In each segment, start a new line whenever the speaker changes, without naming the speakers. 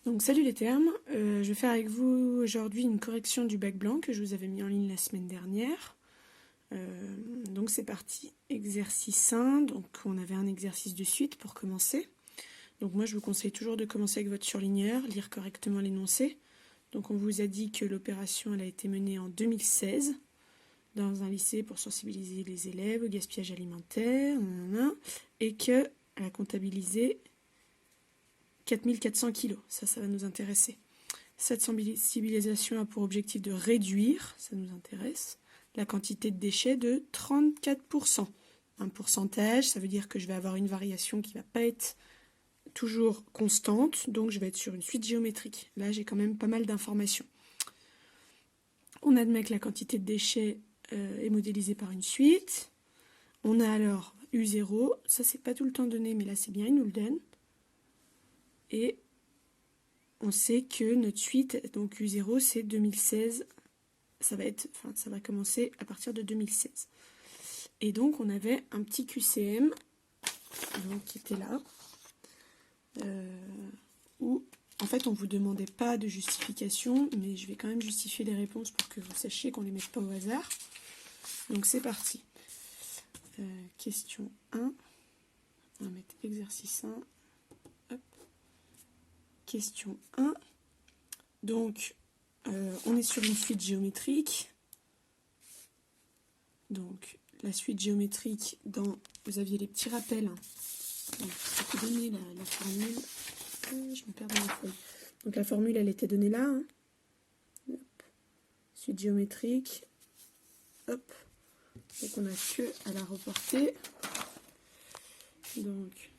Donc salut les termes, je vais faire avec vous aujourd'hui une correction du bac blanc que je vous avais mis en ligne la semaine dernière. Donc c'est parti, exercice 1, donc on avait un exercice de suite pour commencer. Donc moi je vous conseille toujours de commencer avec votre surligneur, lire correctement l'énoncé. Donc on vous a dit que l'opération elle a été menée en 2016 dans un lycée pour sensibiliser les élèves au gaspillage alimentaire, et qu'elle a comptabilisé 4400 kg, ça va nous intéresser. Cette sensibilisation a pour objectif de réduire, ça nous intéresse, la quantité de déchets de 34%. Un pourcentage, ça veut dire que je vais avoir une variation qui ne va pas être toujours constante, donc je vais être sur une suite géométrique. Là, j'ai quand même pas mal d'informations. On admet que la quantité de déchets est modélisée par une suite. On a alors U0, ça c'est pas tout le temps donné, mais là c'est bien, il nous le donne. Et on sait que notre suite, donc U0, c'est 2016. Ça va commencer à partir de 2016. Et donc, on avait un petit QCM donc, qui était là, où, en fait, on ne vous demandait pas de justification, mais je vais quand même justifier les réponses pour que vous sachiez qu'on ne les mette pas au hasard. Donc, c'est parti. Question 1. On va mettre exercice 1. Hop. Question 1. Donc, on est sur une suite géométrique. Donc, la suite géométrique, vous aviez les petits rappels. Donc, c'était donné la formule. Je me perds dans la feuille. Donc, la formule, elle était donnée là. Hop. Suite géométrique. Hop. Donc, on n'a que à la reporter. Donc,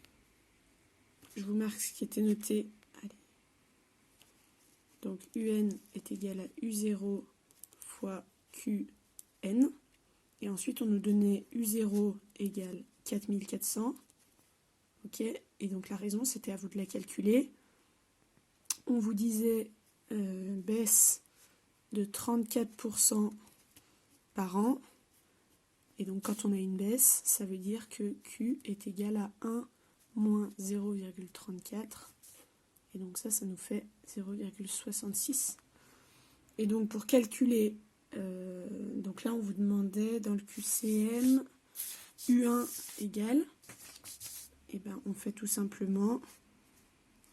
je vous marque ce qui était noté. Allez. Donc, UN est égal à U0 fois QN. Et ensuite, on nous donnait U0 égale 4400. Ok. Et donc, la raison, c'était à vous de la calculer. On vous disait baisse de 34% par an. Et donc, quand on a une baisse, ça veut dire que Q est égal à 1 moins 0,34. Et donc, ça nous fait 0,66. Et donc, pour calculer... donc là, on vous demandait dans le QCM U1 égale, et ben on fait tout simplement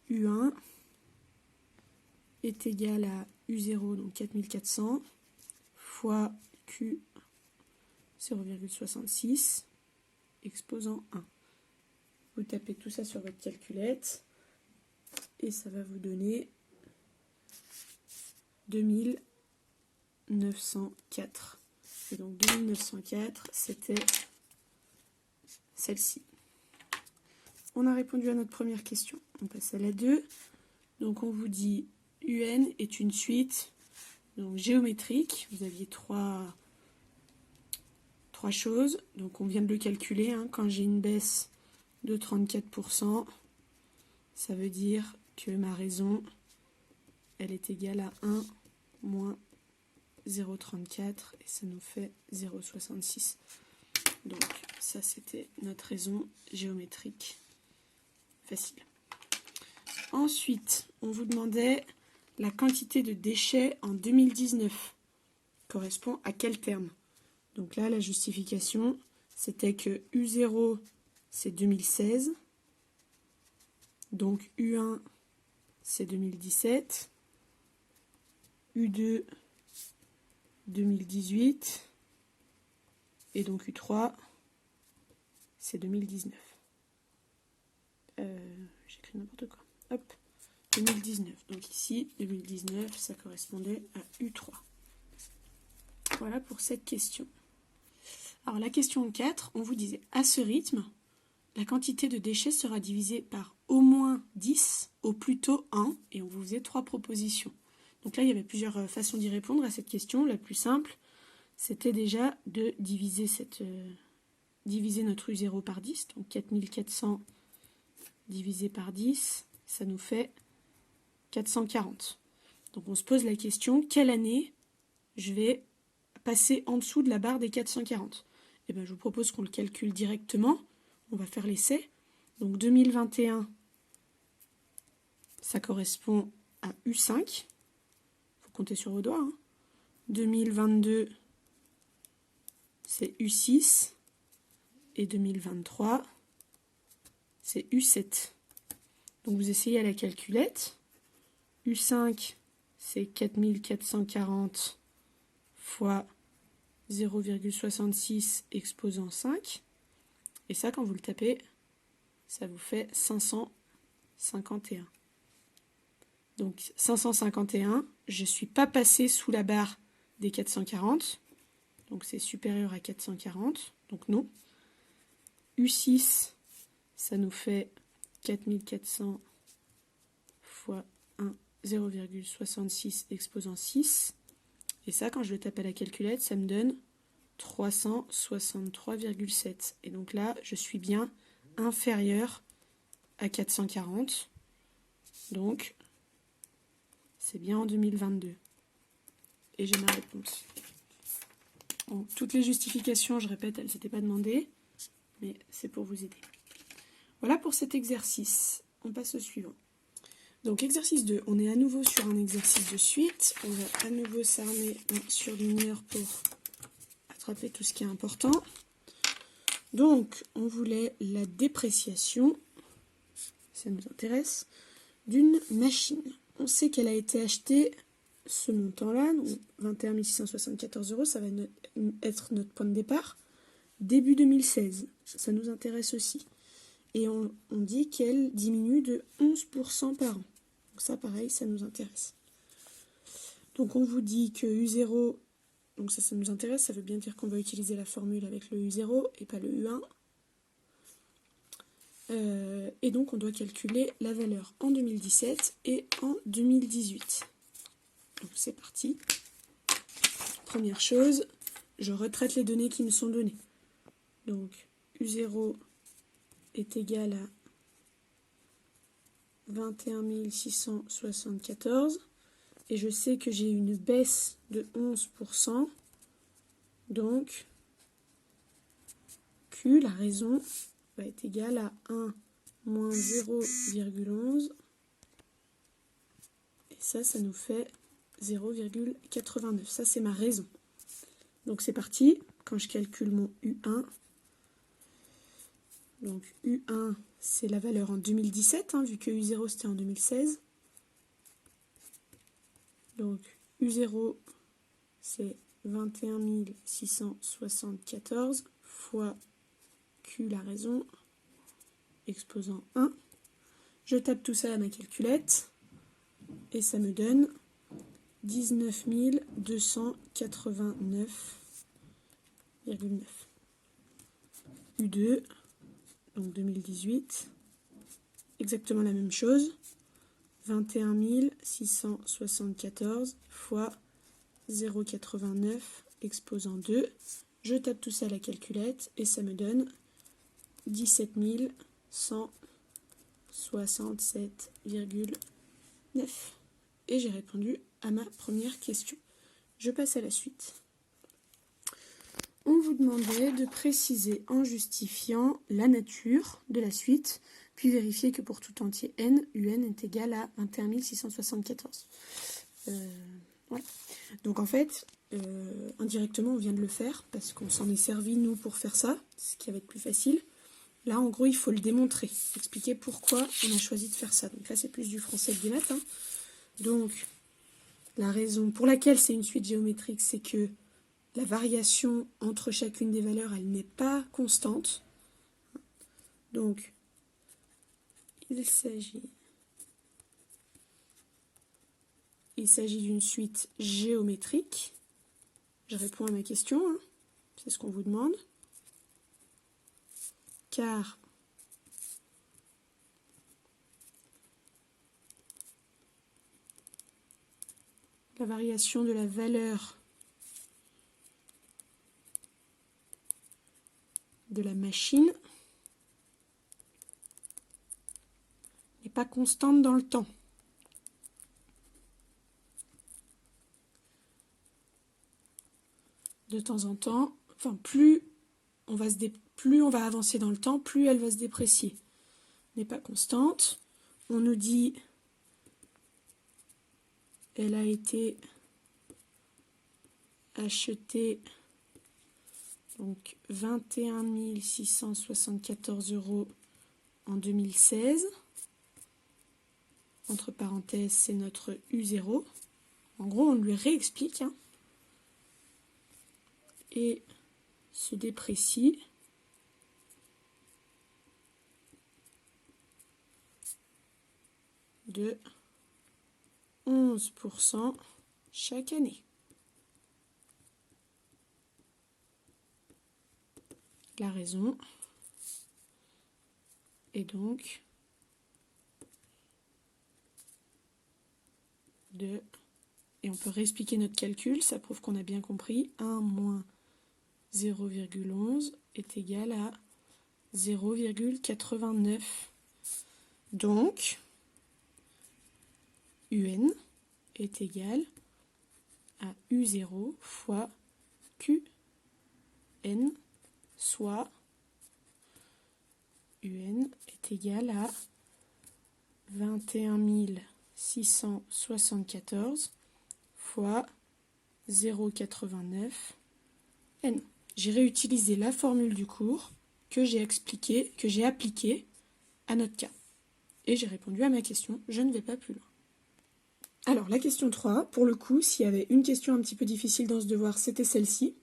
U1 est égal à U0, donc 4400, fois Q 0,66, exposant 1. Vous tapez tout ça sur votre calculette, et ça va vous donner 2904. Et donc 2904, c'était celle-ci. On a répondu à notre première question. On passe à la 2. Donc on vous dit UN est une suite donc géométrique. Vous aviez trois choses. Donc on vient de le calculer. Quand j'ai une baisse de 34%, ça veut dire que ma raison, elle est égale à 1 moins 0,34 et ça nous fait 0,66. Donc ça c'était notre raison géométrique facile. Ensuite, on vous demandait la quantité de déchets en 2019 correspond à quel terme? Donc là la justification c'était que U0 c'est 2016, donc U1 c'est 2017, U2 2018 et donc U3 c'est 2019. J'écris n'importe quoi. Hop, 2019. Donc ici, 2019, ça correspondait à U3. Voilà pour cette question. Alors la question 4, on vous disait, à ce rythme, la quantité de déchets sera divisée par au moins 10, au plus tôt 1, et on vous faisait 3 propositions. Donc là, il y avait plusieurs façons d'y répondre à cette question. La plus simple, c'était déjà de diviser notre U0 par 10, donc 4400 divisé par 10, ça nous fait 440. Donc on se pose la question, quelle année je vais passer en dessous de la barre des 440? Et bien je vous propose qu'on le calcule directement. On va faire l'essai. Donc 2021, ça correspond à U5. Il faut compter sur vos doigts. Hein. 2022, c'est U6. Et 2023, c'est U7. Donc vous essayez à la calculette. U5, c'est 4440 fois 0,66 exposant 5. Et ça, quand vous le tapez, ça vous fait 551. Donc 551, je ne suis pas passé sous la barre des 440. Donc c'est supérieur à 440. Donc non. U6, ça nous fait 4400 fois 1, 0,66 exposant 6. Et ça, quand je le tape à la calculette, ça me donne 363,7. Et donc là, je suis bien inférieur à 440. Donc, c'est bien en 2022. Et j'ai ma réponse. Bon, toutes les justifications, je répète, elles ne s'étaient pas demandées, mais c'est pour vous aider. Voilà pour cet exercice. On passe au suivant. Donc, exercice 2. On est à nouveau sur un exercice de suite. On va à nouveau s'armer en surligneur pour attraper tout ce qui est important. Donc, on voulait la dépréciation, ça nous intéresse, d'une machine. On sait qu'elle a été achetée ce montant-là, donc 21 674 €, ça va être notre point de départ, début 2016. Ça nous intéresse aussi. Et on dit qu'elle diminue de 11% par an. Donc ça, pareil, ça nous intéresse. Donc on vous dit que U0, donc ça nous intéresse, ça veut bien dire qu'on va utiliser la formule avec le U0 et pas le U1. Et donc on doit calculer la valeur en 2017 et en 2018. Donc c'est parti. Première chose, je retraite les données qui me sont données. Donc U0 est égal à 21 674 et je sais que j'ai une baisse de 11%. Donc Q, la raison, va être égale à 1 moins 0,11 et ça nous fait 0,89. Ça, c'est ma raison. Donc, c'est parti. Quand je calcule mon U1, donc U1, c'est la valeur en 2017, hein, vu que U0, c'était en 2016. Donc, U0, c'est 21 674 fois Q, la raison, exposant 1. Je tape tout ça à ma calculette et ça me donne 19 289,9. U2, donc 2018, exactement la même chose, 21 674 fois 0,89 exposant 2. Je tape tout ça à la calculette et ça me donne 17 167,9. Et j'ai répondu à ma première question. Je passe à la suite. On vous demandait de préciser en justifiant la nature de la suite, puis vérifier que pour tout entier n, un est égal à 21 674. Voilà. Donc en fait, indirectement, on vient de le faire, parce qu'on s'en est servi, nous, pour faire ça, ce qui va être plus facile. Là, en gros, il faut le démontrer, expliquer pourquoi on a choisi de faire ça. Donc là, c'est plus du français que des maths. Hein. Donc, la raison pour laquelle c'est une suite géométrique, c'est que la variation entre chacune des valeurs, elle n'est pas constante. Donc, il s'agit d'une suite géométrique. Je réponds à ma question, hein. C'est ce qu'on vous demande. Car la variation de la valeur de la machine n'est pas constante dans le temps. De temps en temps, enfin plus on va avancer dans le temps, plus elle va se déprécier. N'est pas constante. On nous dit elle a été achetée donc 21 674 € en 2016. Entre parenthèses, c'est notre U0. En gros, on lui réexplique. Hein, et se déprécie de 11% chaque année. La raison est donc de... Et on peut réexpliquer notre calcul, ça prouve qu'on a bien compris. 1 moins 0,11 est égal à 0,89. Donc, UN est égal à U0 fois QN, soit UN est égal à 21 674 fois 0,89 N. J'ai réutilisé la formule du cours que j'ai appliquée à notre cas. Et j'ai répondu à ma question, je ne vais pas plus loin. Alors, la question 3, pour le coup, s'il y avait une question un petit peu difficile dans ce devoir, c'était celle-ci.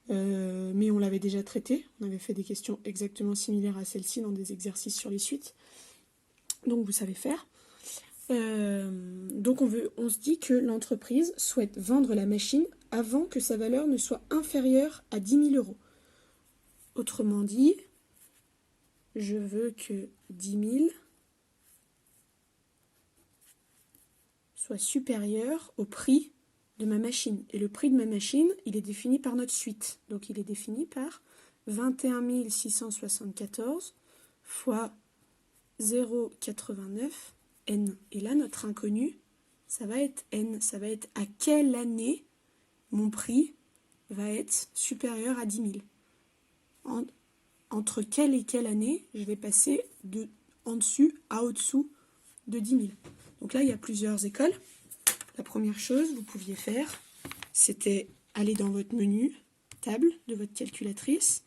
Mais on l'avait déjà traitée. On avait fait des questions exactement similaires à celle-ci dans des exercices sur les suites. Donc, vous savez faire. Donc, on se dit que l'entreprise souhaite vendre la machine avant que sa valeur ne soit inférieure à 10 000 €. Autrement dit, je veux que 10 000 soit supérieur au prix de ma machine. Et le prix de ma machine, il est défini par notre suite. Donc il est défini par 21 674 fois 0,89 N. Et là, notre inconnu, ça va être N. Ça va être à quelle année mon prix va être supérieur à 10 000. Entre quelle et quelle année, je vais passer de en dessus à au-dessous de 10 000. Donc là, il y a plusieurs écoles. La première chose que vous pouviez faire, c'était aller dans votre menu table de votre calculatrice,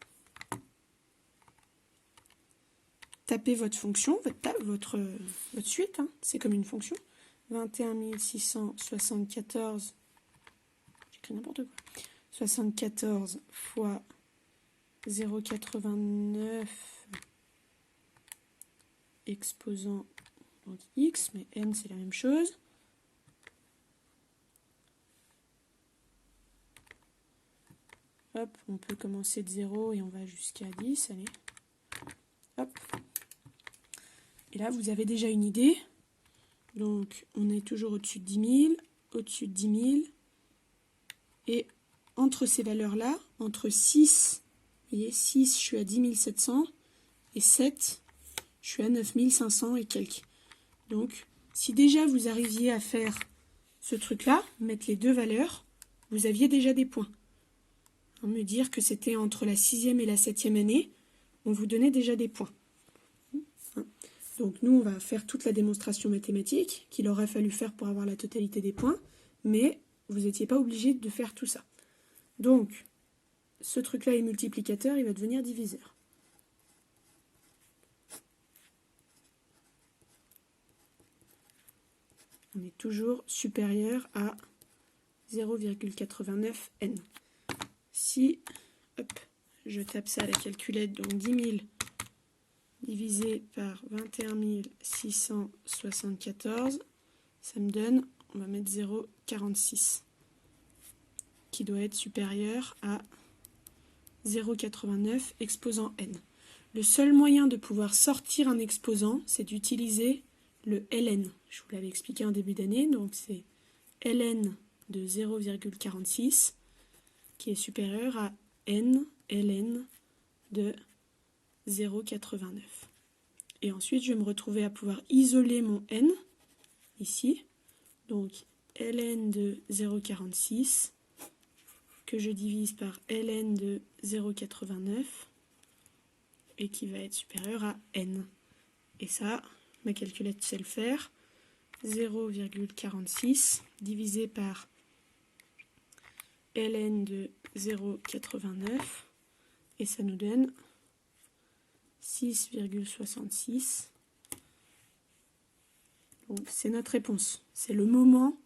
taper votre fonction, votre suite, hein, c'est comme une fonction, 21 674, j'écris n'importe quoi, 74 fois 0,89 exposant donc x, mais n c'est la même chose. Hop, on peut commencer de 0 et on va jusqu'à 10, allez. Hop. Et là, vous avez déjà une idée. Donc, on est toujours au-dessus de 10 000, au-dessus de 10 000. Et entre ces valeurs-là, entre 6, vous voyez, 6, je suis à 10 700, et 7, je suis à 9 500 et quelques. Donc, si déjà vous arriviez à faire ce truc-là, mettre les deux valeurs, vous aviez déjà des points. Me dire que c'était entre la 6e et la 7e année, on vous donnait déjà des points. Donc nous, on va faire toute la démonstration mathématique qu'il aurait fallu faire pour avoir la totalité des points, mais vous n'étiez pas obligé de faire tout ça. Donc, ce truc-là est multiplicateur, il va devenir diviseur. On est toujours supérieur à 0,89 N. Si, hop, je tape ça à la calculette, donc 10 000 divisé par 21 674, ça me donne, on va mettre 0,46, qui doit être supérieur à 0,89 exposant n. Le seul moyen de pouvoir sortir un exposant, c'est d'utiliser le ln. Je vous l'avais expliqué en début d'année, donc c'est ln de 0,46 qui est supérieur à n ln de 0,89. Et ensuite, je vais me retrouver à pouvoir isoler mon n, ici. Donc, ln de 0,46, que je divise par ln de 0,89, et qui va être supérieur à n. Et ça, ma calculette sait le faire. 0,46 divisé par ln de 0,89 et ça nous donne 6,66. Donc c'est notre réponse. C'est le moment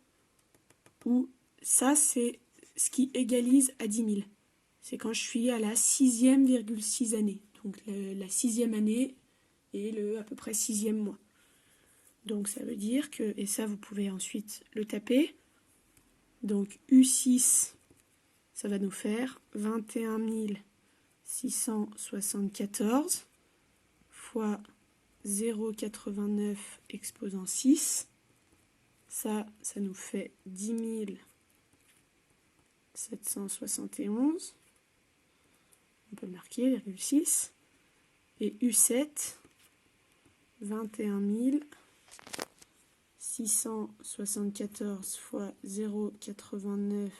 où ça c'est ce qui égalise à 10 000. C'est quand je suis à la 6e,6 année. Donc la 6e année et le à peu près 6e mois. Donc ça veut dire que, et ça vous pouvez ensuite le taper, donc U6, ça va nous faire 21 674 fois 0,89 exposant 6. Ça nous fait 10 771. On peut le marquer, 0,6. Et U7, 21 674 fois 0,89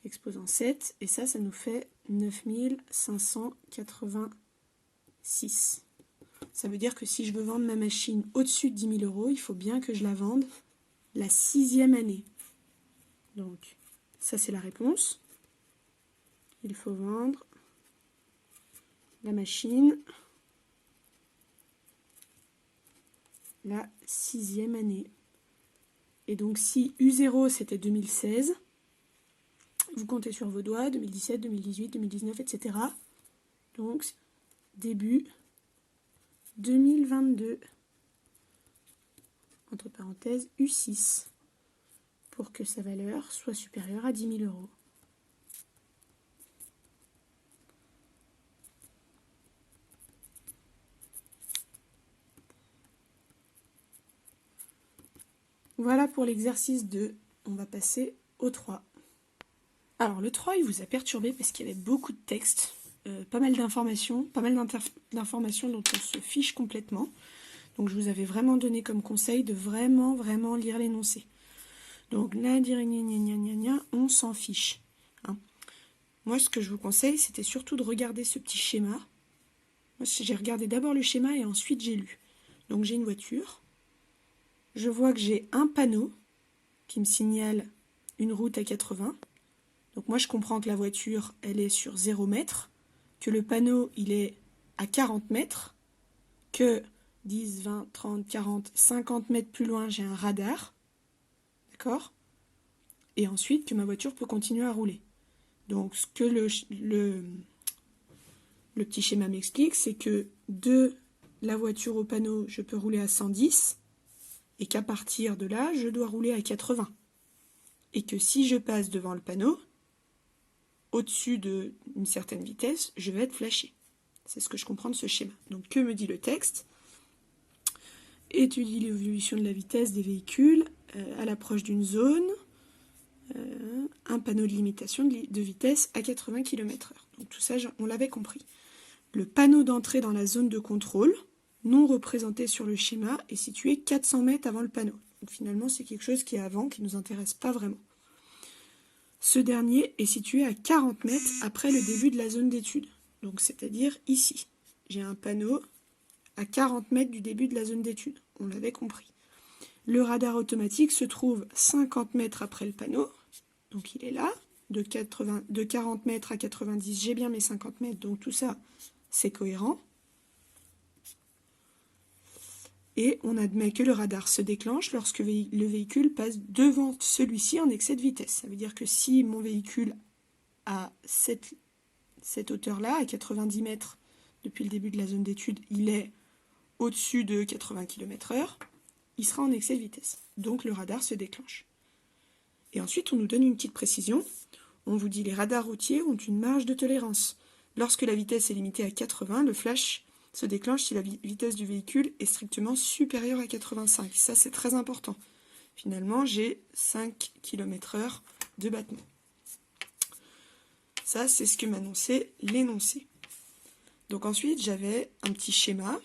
exposant 7. Et ça nous fait 9586. Ça veut dire que si je veux vendre ma machine au-dessus de 10 000 €, il faut bien que je la vende la 6e année. Donc, ça c'est la réponse. Il faut vendre la machine la 6e année. Et donc si U0 c'était 2016, vous comptez sur vos doigts, 2017, 2018, 2019, etc. Donc début 2022, entre parenthèses U6, pour que sa valeur soit supérieure à 10 000 €. Voilà pour l'exercice 2. On va passer au 3. Alors le 3, il vous a perturbé parce qu'il y avait beaucoup de texte, pas mal d'informations dont on se fiche complètement. Donc je vous avais vraiment donné comme conseil de vraiment lire l'énoncé. Donc là, dire on s'en fiche. Hein. Moi, ce que je vous conseille, c'était surtout de regarder ce petit schéma. Moi, j'ai regardé d'abord le schéma et ensuite j'ai lu. Donc j'ai une voiture. Je vois que j'ai un panneau qui me signale une route à 80. Donc moi je comprends que la voiture elle est sur 0 mètre, que le panneau il est à 40 mètres, que 10, 20, 30, 40, 50 mètres plus loin j'ai un radar, d'accord? Et ensuite que ma voiture peut continuer à rouler. Donc ce que le petit schéma m'explique, c'est que de la voiture au panneau je peux rouler à 110, et qu'à partir de là, je dois rouler à 80. Et que si je passe devant le panneau, au-dessus d'une certaine vitesse, je vais être flashé. C'est ce que je comprends de ce schéma. Donc, que me dit le texte? Étudie l'évolution de la vitesse des véhicules à l'approche d'une zone, un panneau de limitation de vitesse à 80 km/h. Donc, tout ça, on l'avait compris. Le panneau d'entrée dans la zone de contrôle, non représenté sur le schéma, est situé 400 mètres avant le panneau. Donc finalement, c'est quelque chose qui est avant, qui ne nous intéresse pas vraiment. Ce dernier est situé à 40 mètres après le début de la zone d'étude. Donc c'est-à-dire ici. J'ai un panneau à 40 mètres du début de la zone d'étude. On l'avait compris. Le radar automatique se trouve 50 mètres après le panneau. Donc il est là. De 40 mètres à 90, j'ai bien mes 50 mètres. Donc tout ça, c'est cohérent. Et on admet que le radar se déclenche lorsque le véhicule passe devant celui-ci en excès de vitesse. Ça veut dire que si mon véhicule a cette hauteur-là, à 90 mètres depuis le début de la zone d'étude, il est au-dessus de 80 km/h, il sera en excès de vitesse. Donc le radar se déclenche. Et ensuite, on nous donne une petite précision. On vous dit les radars routiers ont une marge de tolérance. Lorsque la vitesse est limitée à 80, le flash se déclenche si la vitesse du véhicule est strictement supérieure à 85. Ça, c'est très important. Finalement, j'ai 5 km/h de battement. Ça, c'est ce que m'annonçait l'énoncé. Donc ensuite, j'avais un petit schéma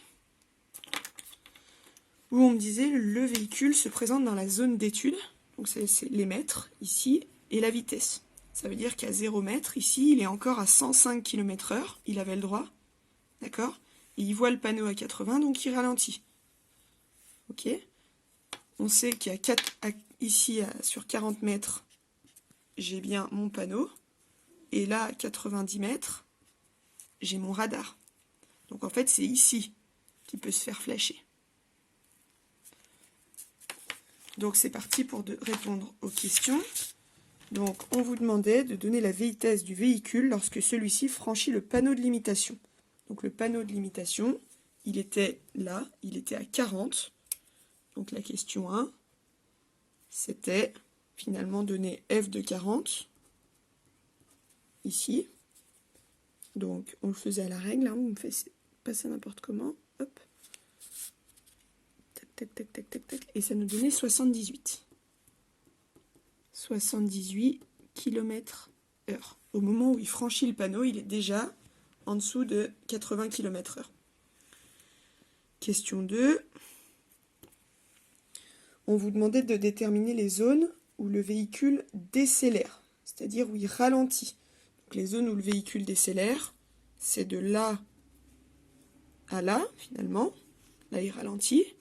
où on me disait le véhicule se présente dans la zone d'étude. Donc c'est les mètres ici et la vitesse. Ça veut dire qu'à 0 mètre, ici, il est encore à 105 km/h. Il avait le droit. D'accord? Et il voit le panneau à 80, donc il ralentit. Ok. On sait qu'il y a ici, sur 40 mètres, j'ai bien mon panneau. Et là, à 90 mètres, j'ai mon radar. Donc en fait, c'est ici qu'il peut se faire flasher. Donc c'est parti pour répondre aux questions. Donc on vous demandait de donner la vitesse du véhicule lorsque celui-ci franchit le panneau de limitation. Donc le panneau de limitation, il était là, il était à 40. Donc la question 1, c'était finalement donner f de 40, ici. Donc on le faisait à la règle, hein, vous me faites passer n'importe comment. Hop. Tac, tac, tac, tac, tac, tac. Et ça nous donnait 78. 78 km/h. Au moment où il franchit le panneau, il est déjà en dessous de 80 km/h. Question 2. On vous demandait de déterminer les zones où le véhicule décélère, c'est-à-dire où il ralentit. Donc les zones où le véhicule décélère, c'est de là à là, finalement. Là, il ralentit.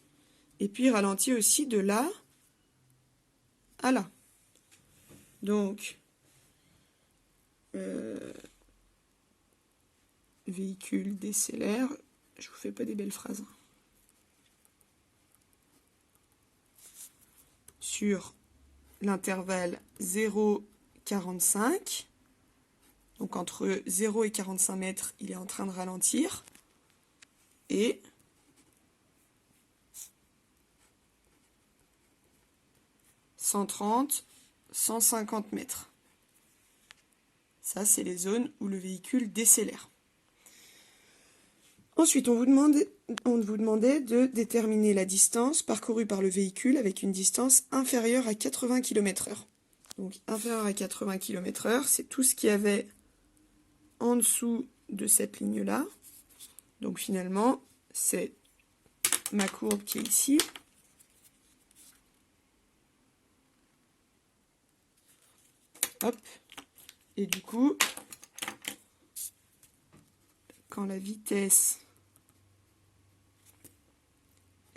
Et puis, il ralentit aussi de là à là. Donc, véhicule décélère. Je vous fais pas des belles phrases. Sur l'intervalle 0,45. Donc, entre 0 et 45 mètres, il est en train de ralentir. Et 130, 150 mètres. Ça, c'est les zones où le véhicule décélère. Ensuite, on vous demandait de déterminer la distance parcourue par le véhicule avec une distance inférieure à 80 km/h. Donc, inférieure à 80 km/h, c'est tout ce qu'il y avait en dessous de cette ligne-là. Donc, finalement, c'est ma courbe qui est ici. Hop. Et du coup, quand la vitesse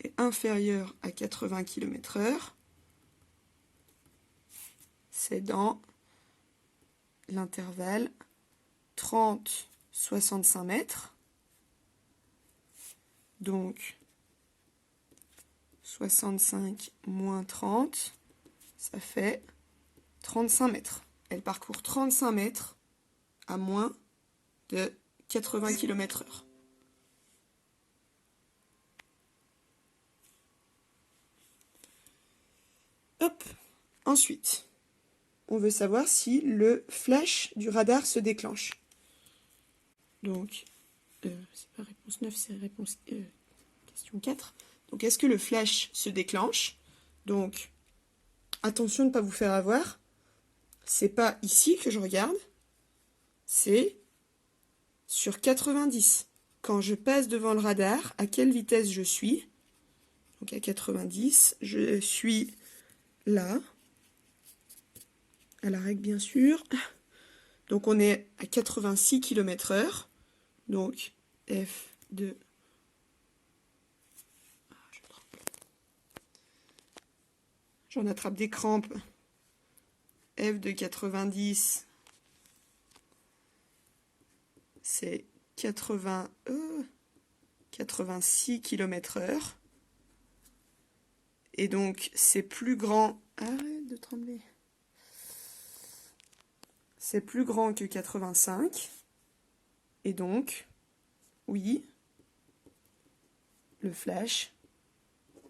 est inférieure à 80 km/h, c'est dans l'intervalle 30-65 mètres. Donc, 65 moins 30, ça fait 35 mètres. Elle parcourt 35 mètres à moins de 80 km/h. Hop. Ensuite, on veut savoir si le flash du radar se déclenche. Donc, c'est pas réponse 9, c'est réponse question 4. Donc, est-ce que le flash se déclenche? Donc, attention de ne pas vous faire avoir. C'est pas ici que je regarde, c'est sur 90. Quand je passe devant le radar, à quelle vitesse je suis? Donc à 90, je suis là, à la règle bien sûr. Donc on est à 86 km/h. Donc F de... J'en attrape des crampes. F de 90, c'est 86 km/h. Et donc, c'est plus grand... Arrête de trembler. C'est plus grand que 85. Et donc, oui, le flash...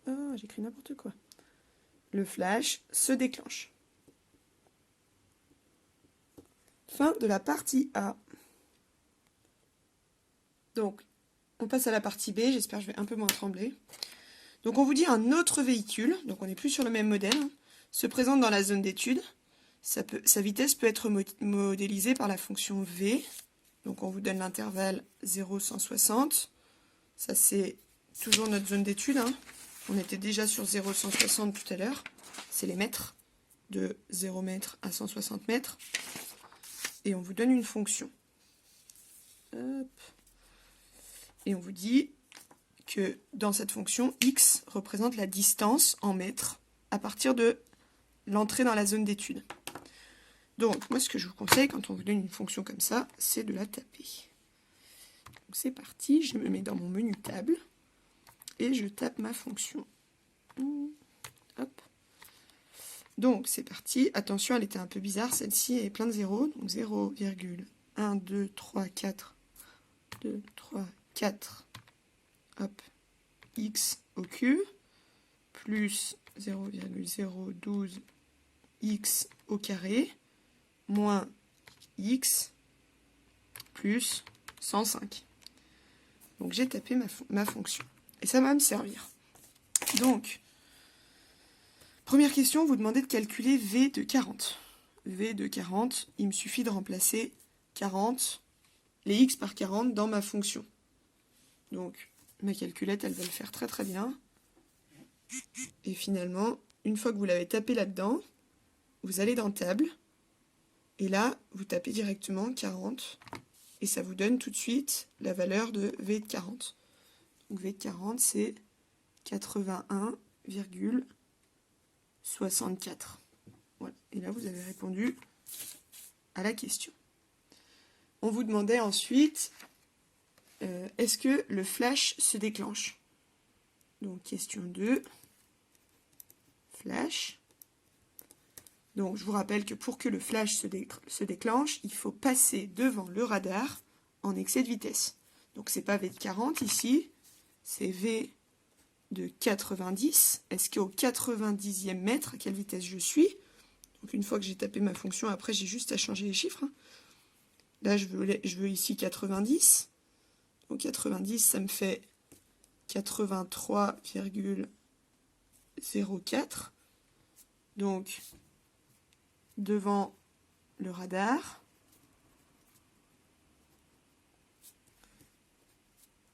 Oh, j'écris n'importe quoi. Le flash se déclenche. Fin de la partie A. Donc, on passe à la partie B. J'espère que je vais un peu moins trembler. Donc, on vous dit un autre véhicule, donc on n'est plus sur le même modèle, hein, se présente dans la zone d'étude. Sa vitesse peut être modélisée par la fonction V. Donc, on vous donne l'intervalle 0,160. Ça, c'est toujours notre zone d'étude. Hein. On était déjà sur 0,160 tout à l'heure. C'est les mètres, de 0 mètres à 160 mètres. Et on vous donne une fonction. Hop. Et on vous dit que dans cette fonction, x représente la distance en mètres à partir de l'entrée dans la zone d'étude. Donc, moi, ce que je vous conseille quand on vous donne une fonction comme ça, c'est de la taper. Donc, c'est parti, je me mets dans mon menu table et je tape ma fonction. Hop. Donc, c'est parti. Attention, elle était un peu bizarre, celle-ci est plein de zéros. Donc, 0,1, 2, 3, 4, 2, 3, 4, hop, x au cube, plus 0,012 x au carré, moins x plus 105. Donc j'ai tapé ma fonction. Et ça va me servir. Donc, première question, vous demandez de calculer V de 40. V de 40, il me suffit de remplacer 40, les x par 40 dans ma fonction. Donc, ma calculette, elle va le faire très très bien. Et finalement, une fois que vous l'avez tapé là-dedans, vous allez dans table. Et là, vous tapez directement 40. Et ça vous donne tout de suite la valeur de V de 40. Donc V de 40, c'est 81,64. Voilà. Et là, vous avez répondu à la question. On vous demandait ensuite, est-ce que le flash se déclenche? Donc, question 2, flash. Donc, je vous rappelle que pour que le flash se déclenche, il faut passer devant le radar en excès de vitesse. Donc, ce n'est pas V de 40 ici, c'est V de 90. Est-ce qu'au 90e mètre, à quelle vitesse je suis? Donc, une fois que j'ai tapé ma fonction, après, j'ai juste à changer les chiffres. Là, je veux ici 90. Donc, 90, ça me fait 83,04. Donc, devant le radar,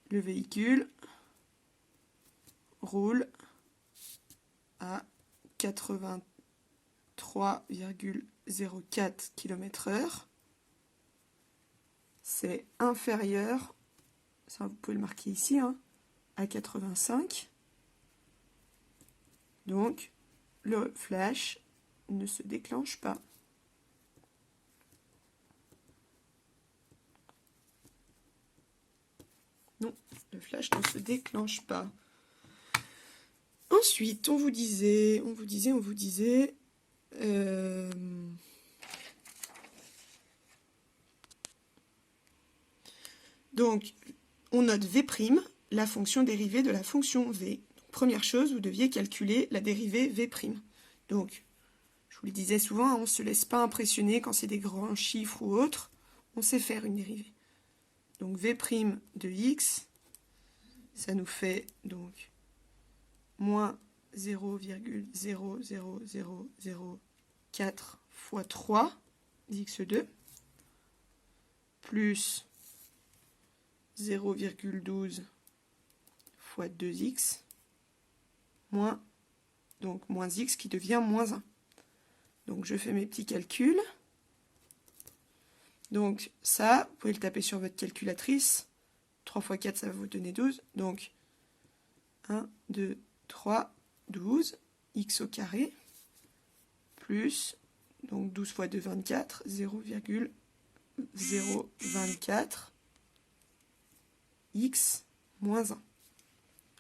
le véhicule roule à 83,04 km/h. C'est inférieur, ça vous pouvez le marquer ici, à 85. Donc, le flash ne se déclenche pas. Non, le flash ne se déclenche pas. Ensuite, on vous disait, donc, on note V', la fonction dérivée de la fonction V. Donc, première chose, vous deviez calculer la dérivée V'. Donc, je vous le disais souvent, on ne se laisse pas impressionner quand c'est des grands chiffres ou autres. On sait faire une dérivée. Donc, V' de x, ça nous fait donc moins 0,00004 fois 3 x2 plus 0,12 fois 2x moins x qui devient moins 1. Donc je fais mes petits calculs. Donc ça, vous pouvez le taper sur votre calculatrice. 3 fois 4, ça va vous donner 12. Donc 1, 2, 3, 12, x au carré, plus, donc 12 fois 2, 24, 0,024, x moins 1.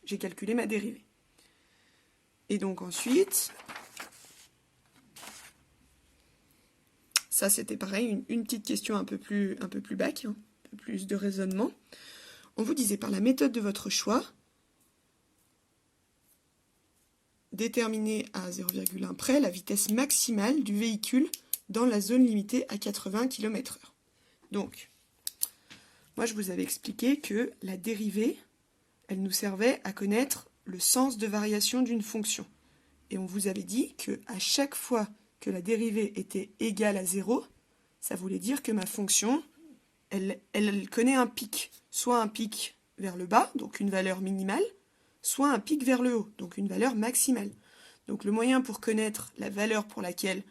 J'ai calculé ma dérivée. Et donc ensuite, ça c'était pareil, une petite question un peu plus bac, un peu plus de raisonnement. On vous disait par la méthode de votre choix, déterminer à 0,1 près la vitesse maximale du véhicule dans la zone limitée à 80 km/h. Donc, moi je vous avais expliqué que la dérivée, elle nous servait à connaître le sens de variation d'une fonction. Et on vous avait dit qu'à chaque fois que la dérivée était égale à 0, ça voulait dire que ma fonction, elle connaît un pic. Soit un pic vers le bas, donc une valeur minimale, soit un pic vers le haut, donc une valeur maximale. Donc le moyen pour connaître la valeur pour laquelle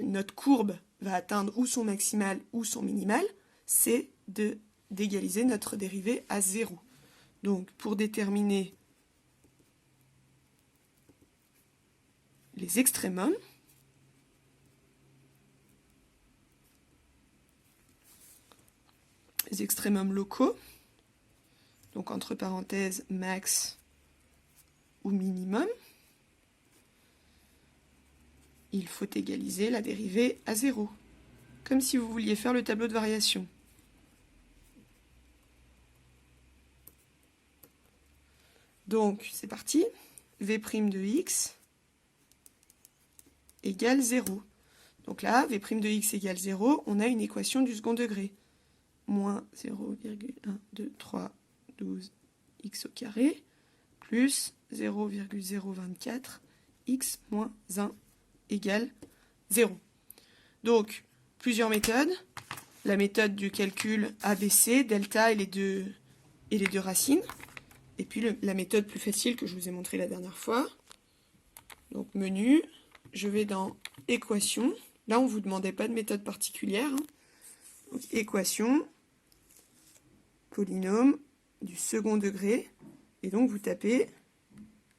notre courbe va atteindre ou son maximal ou son minimal, c'est d'égaliser notre dérivée à 0. Donc, pour déterminer les extrémums, les extrémums locaux, donc entre parenthèses max ou minimum, il faut égaliser la dérivée à 0, comme si vous vouliez faire le tableau de variation. Donc, c'est parti. V' de x égale 0. Donc là, V' de x égale 0, on a une équation du second degré. Moins 0,123 12 x au carré plus 0,024 x moins 1 égale 0. Donc, plusieurs méthodes. La méthode du calcul ABC, delta et les deux racines. Et puis la méthode plus facile que je vous ai montrée la dernière fois. Donc, menu, je vais dans équation. Là, on ne vous demandait pas de méthode particulière. Donc, équation, polynôme du second degré. Et donc, vous tapez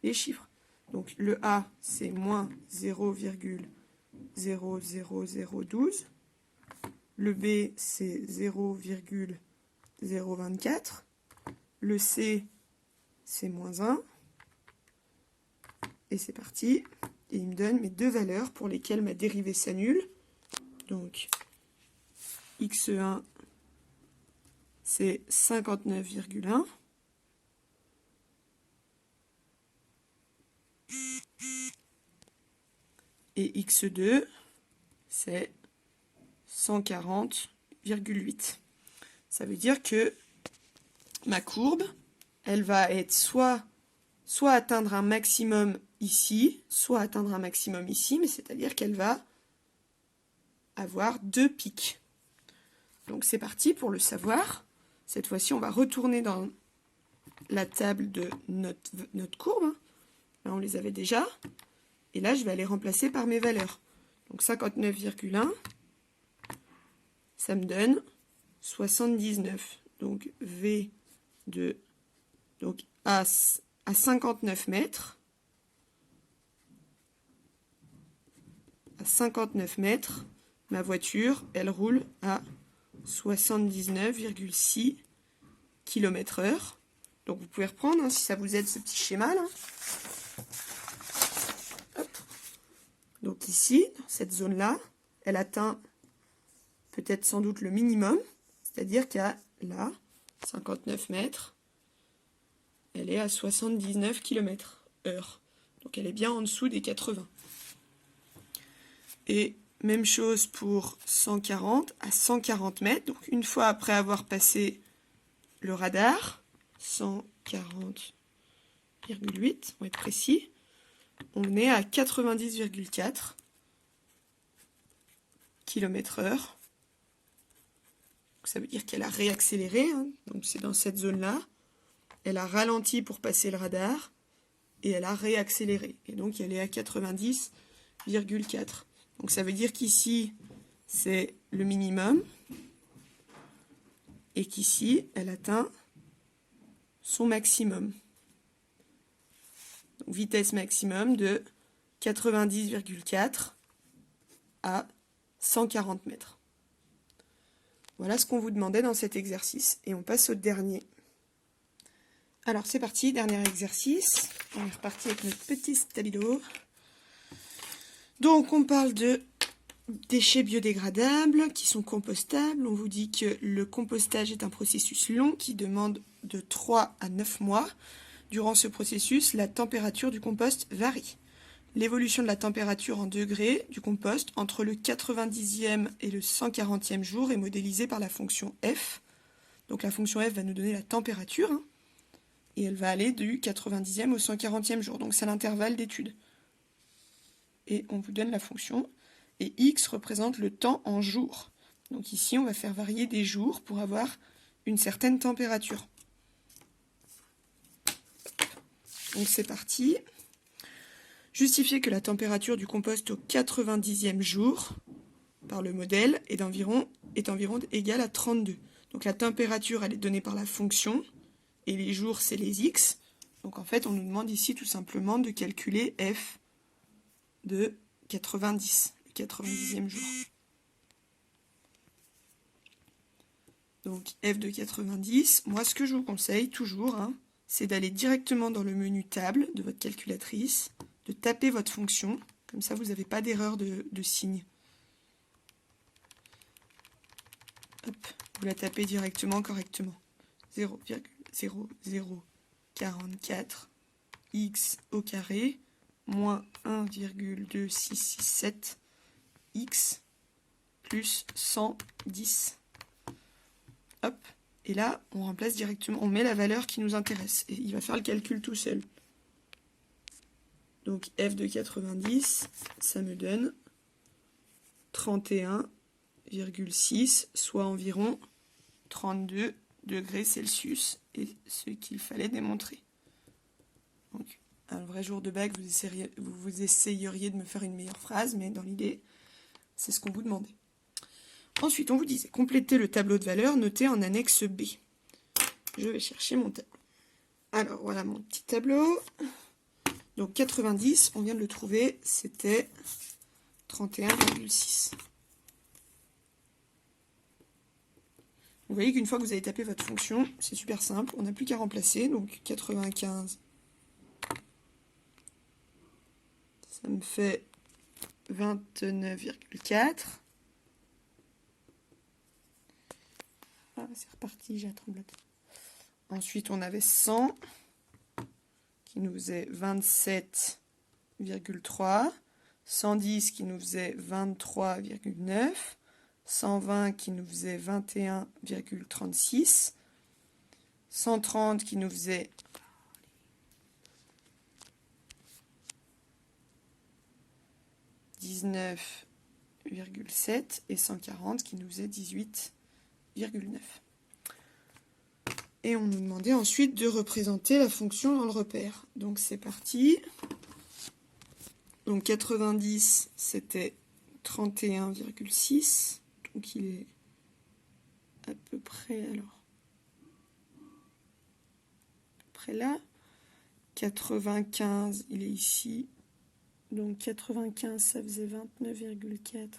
les chiffres. Donc, le A, c'est moins 0,00012. Le B, c'est 0,024. Le C, c'est moins 1. Et c'est parti. Et il me donne mes deux valeurs pour lesquelles ma dérivée s'annule. Donc, x1, c'est 59,1. Et x2, c'est 140,8. Ça veut dire que ma courbe, elle va être soit atteindre un maximum ici, soit atteindre un maximum ici, mais c'est-à-dire qu'elle va avoir deux pics. Donc c'est parti pour le savoir. Cette fois-ci, on va retourner dans la table de notre courbe. Là, on les avait déjà. Et là, je vais aller remplacer par mes valeurs. Donc 59,1, ça me donne 79. Donc V de... Donc à 59 mètres. À 59 mètres, ma voiture, elle roule à 79,6 km/h. Donc vous pouvez reprendre, hein, si ça vous aide, ce petit schéma là. Donc ici, dans cette zone-là, elle atteint peut-être sans doute le minimum, c'est-à-dire qu'à là, 59 mètres, elle est à 79 km/h. Donc elle est bien en dessous des 80. Et même chose pour 140, à 140 mètres, donc une fois après avoir passé le radar, 140,8, pour être précis, on est à 90,4 km/h. Ça veut dire qu'elle a réaccéléré, hein. Donc c'est dans cette zone-là. Elle a ralenti pour passer le radar et elle a réaccéléré. Et donc elle est à 90,4. Donc ça veut dire qu'ici, c'est le minimum et qu'ici, elle atteint son maximum. Donc, vitesse maximum de 90,4 à 140 mètres. Voilà ce qu'on vous demandait dans cet exercice. Et on passe au dernier. Alors c'est parti, dernier exercice. On est reparti avec notre petit stabilo. Donc on parle de déchets biodégradables qui sont compostables. On vous dit que le compostage est un processus long qui demande de 3 à 9 mois. Durant ce processus, la température du compost varie. L'évolution de la température en degrés du compost entre le 90e et le 140e jour est modélisée par la fonction f. Donc la fonction f va nous donner la température, hein, et elle va aller du 90e au 140e jour. Donc c'est l'intervalle d'étude. Et on vous donne la fonction. Et x représente le temps en jours. Donc ici, on va faire varier des jours pour avoir une certaine température. Donc c'est parti. Justifier que la température du compost au 90e jour, par le modèle, est environ égale à 32. Donc la température, elle est donnée par la fonction, et les jours, c'est les x. Donc en fait, on nous demande ici tout simplement de calculer f de 90, le 90e jour. Donc f de 90, moi ce que je vous conseille toujours, hein, c'est d'aller directement dans le menu table de votre calculatrice, de taper votre fonction, comme ça vous n'avez pas d'erreur de signe. Hop, vous la tapez directement correctement. 0,0044 x au carré moins 1,2667 x plus 110. Hop, et là, on remplace directement, on met la valeur qui nous intéresse. Et il va faire le calcul tout seul. Donc f de 90, ça me donne 31,6, soit environ 32 degrés Celsius, et ce qu'il fallait démontrer. Donc, un vrai jour de bac, vous essayeriez de me faire une meilleure phrase, mais dans l'idée, c'est ce qu'on vous demandait. Ensuite, on vous disait, complétez le tableau de valeurs noté en annexe B. Je vais chercher mon tableau. Alors, voilà mon petit tableau. Donc, 90, on vient de le trouver, c'était 31,6. Vous voyez qu'une fois que vous avez tapé votre fonction, c'est super simple, on n'a plus qu'à remplacer. Donc, 95, ça me fait 29,4. Ah, c'est reparti, j'ai un tremblote. Ensuite, on avait 100 qui nous faisait 27,3. 110 qui nous faisait 23,9. 120 qui nous faisait 21,36. 130 qui nous faisait 19,7 et 140 qui nous faisait 18,9. Et on nous demandait ensuite de représenter la fonction dans le repère. Donc c'est parti. Donc 90, c'était 31,6. Donc il est à peu près, alors, à peu près là. 95, il est ici. Donc 95, ça faisait 29,4.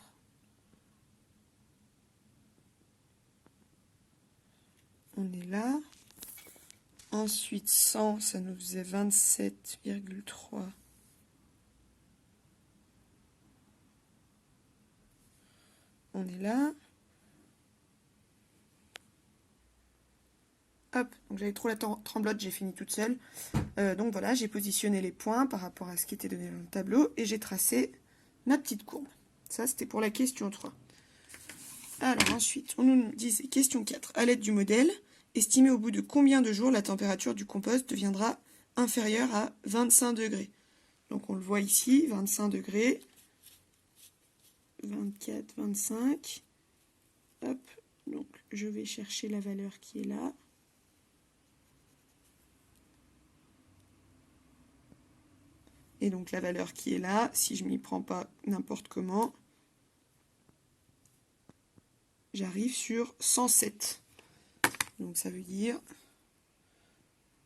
On est là. Ensuite, 100, ça nous faisait 27,3. On est là. Hop, donc j'avais trop la tremblote, j'ai fini toute seule. Donc voilà, j'ai positionné les points par rapport à ce qui était donné dans le tableau et j'ai tracé ma petite courbe. Ça, c'était pour la question 3. Alors ensuite, on nous disait, question 4, à l'aide du modèle, estimez au bout de combien de jours la température du compost deviendra inférieure à 25 degrés. Donc on le voit ici, 25 degrés, 24, 25. Hop, donc je vais chercher la valeur qui est là. Et donc la valeur qui est là, si je ne m'y prends pas n'importe comment, j'arrive sur 107. Donc ça veut dire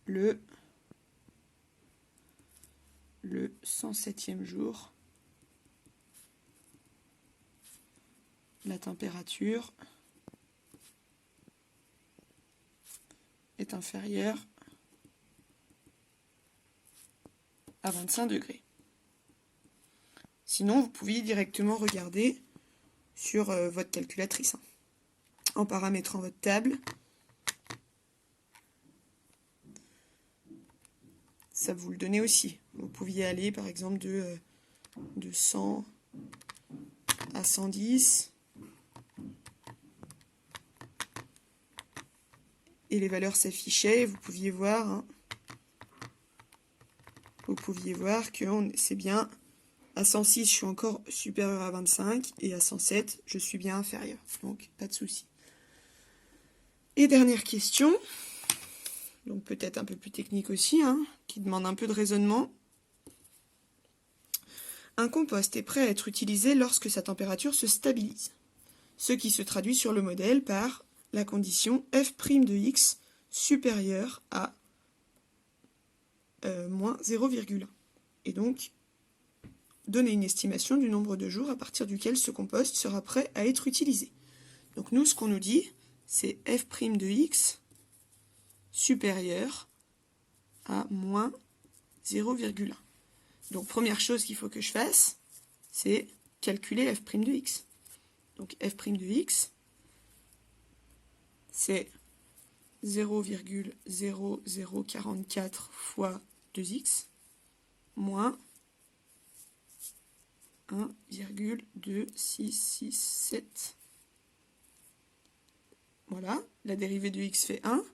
le 107e jour, la température est inférieure à 25 degrés. Sinon, vous pouvez directement regarder sur votre calculatrice, hein, en paramétrant votre table. Ça vous le donnez aussi. Vous pouviez aller par exemple de 100 à 110. Et les valeurs s'affichaient. Vous pouviez voir, hein, que c'est bien à 106, je suis encore supérieur à 25. Et à 107, je suis bien inférieur. Donc, pas de souci. Et dernière question. Donc peut-être un peu plus technique aussi, hein, qui demande un peu de raisonnement. Un compost est prêt à être utilisé lorsque sa température se stabilise, ce qui se traduit sur le modèle par la condition f' de x supérieur à moins 0,1. Et donc, donner une estimation du nombre de jours à partir duquel ce compost sera prêt à être utilisé. Donc nous, ce qu'on nous dit, c'est f' de x supérieur à moins 0,1. Donc première chose qu'il faut que je fasse, c'est calculer f' de x. Donc f' de x, c'est 0,0044 fois 2x moins 1,2667. Voilà, la dérivée de x fait 1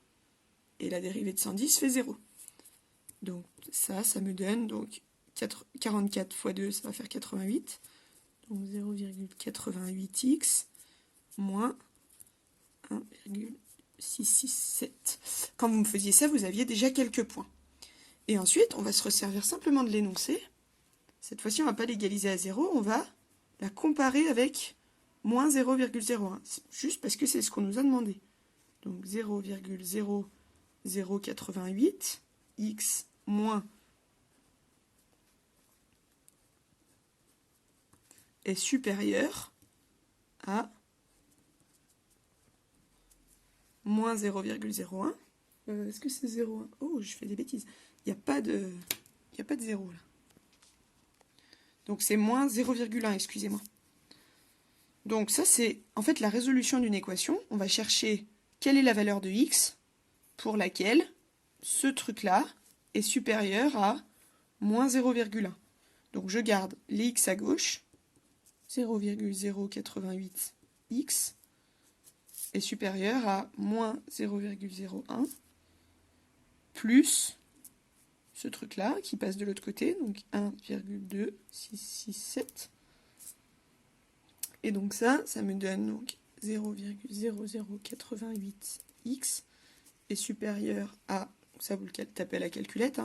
et la dérivée de 110 fait 0. Donc ça me donne donc 44 fois 2, ça va faire 88. Donc 0,88x moins 1,667. Quand vous me faisiez ça, vous aviez déjà quelques points. Et ensuite, on va se resservir simplement de l'énoncé. Cette fois-ci, on ne va pas l'égaliser à 0, on va la comparer avec moins 0,01, juste parce que c'est ce qu'on nous a demandé. Donc 0,0088, x moins est supérieur à moins 0,01. Est-ce que c'est 0,1? Oh, je fais des bêtises. Il n'y a pas de 0 là. Donc c'est moins 0,1, excusez-moi. Donc ça c'est en fait la résolution d'une équation. On va chercher quelle est la valeur de x pour laquelle ce truc-là est supérieur à moins 0,1. Donc je garde les x à gauche, 0,088x est supérieur à moins 0,01 plus ce truc-là qui passe de l'autre côté, donc 1,2667. Et donc ça me donne donc 0,0088x est supérieur à, ça vous le tapez à la calculette,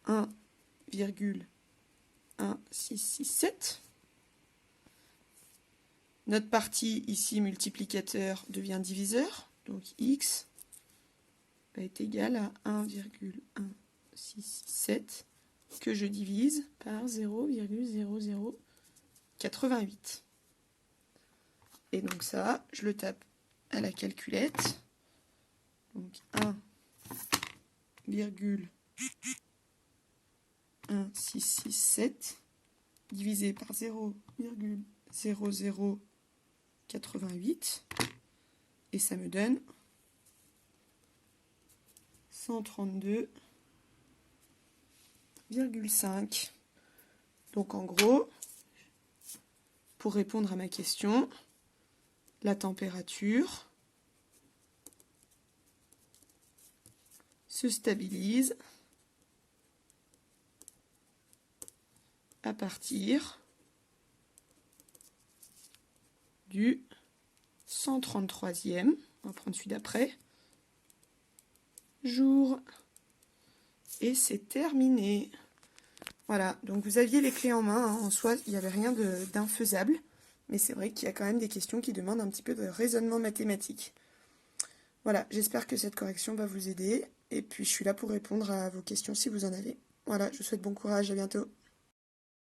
1,1667. Notre partie ici multiplicateur devient diviseur, donc x va être égal à 1,167 que je divise par 0,0088. Et donc ça, je le tape à la calculette. Donc 1,1667 divisé par 0,0088. Et ça me donne 132,5. Donc en gros, pour répondre à ma question, la température se stabilise à partir du 133e, on va prendre celui d'après, jour. Et c'est terminé. Voilà, donc vous aviez les clés en main, en soi il n'y avait rien d'infaisable, mais c'est vrai qu'il y a quand même des questions qui demandent un petit peu de raisonnement mathématique. Voilà, j'espère que cette correction va vous aider, et puis je suis là pour répondre à vos questions si vous en avez. Voilà, je vous souhaite bon courage, à bientôt.